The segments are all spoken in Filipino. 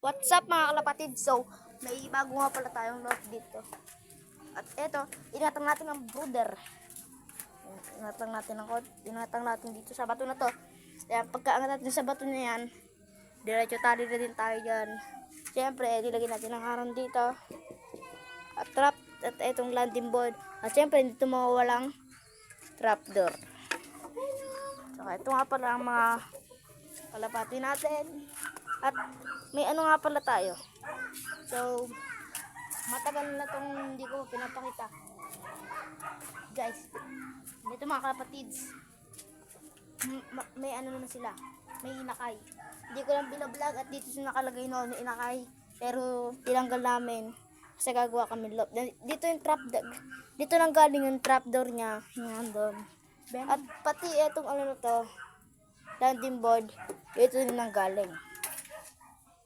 What's up mga kalapatid? So, may bago nga pala tayong lot dito. At eto, inatang natin ang brooder. Inatang natin dito sa bato na to. Kaya pagkaangat natin sa bato na yan, diretso tali na din tayo dyan. Siyempre, nilagyan natin ang harang dito. At trap, at etong landing board. At siyempre, dito mawawalang trapdoor. So, ito nga pala ang mga kalapati natin. At may ano nga pala tayo. So, matagal na itong hindi ko pinapakita. Guys, dito mga kapatids, may ano na sila. May inakay. Hindi ko lang binablog at dito sa nakalagay noon may inakay. Pero tinanggal namin kasi gagawa kami loob. Dito yung trapdoor. Dito nang galing yung trapdoor niya. Yan doon. At pati itong ano na to, landing board, dito din nang galing.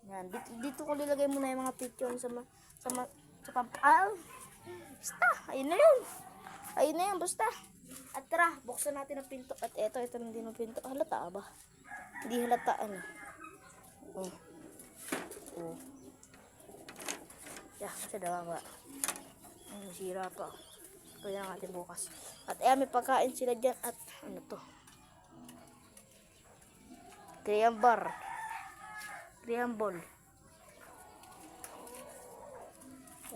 Yan, dito ko nilagay muna yung mga picture sa basta, ayun na yun. Ayun na yun, basta. At tara, buksan natin ang pinto. At ito na din ang pinto. Halata ba? Hindi halata, ano. Oh. Yeah, kasi dawa ba. Ay, masira pa. Kaya natin bukas. At may pagkain sila dyan. At ano to? Graham bar. Graham ball.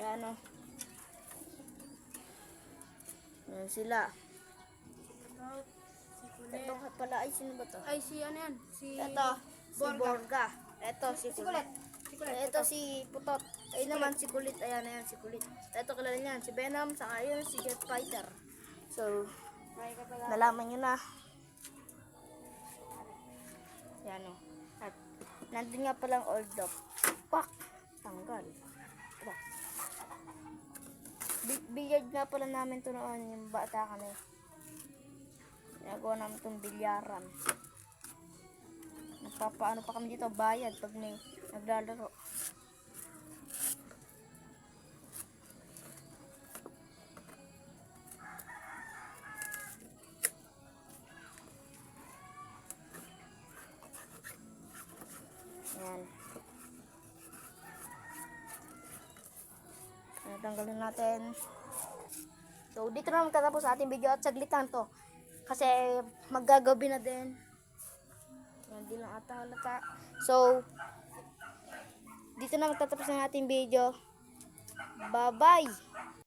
Yan o. Yan sila. Ito pala ay sino ba to? Ay, si ano yan? Ito, si Borga. Ito si Kulit. Ito si Putot. Ayun naman si Kulit. Ayan na yan si Kulit. Ito kilala niyan. Si Venom. Saka yun si Jet Fighter. So, nalaman nyo na. Yan o. At nandun nga palang old dog. Pak! Tanggal. Diba? Billiard nga pala namin ito noon. Yung bata kami. Nagawa namin itong bilyaran. Nagpapaano pa kami dito, bayad pag may naglalaro. Ayan. Tanggalin natin. So, dito na magtatapos sa ating video at saglit lang to. Kasi maggagabi na din. Yan din lang ata halata. So, dito na magtatapos ng ating video. Bye-bye!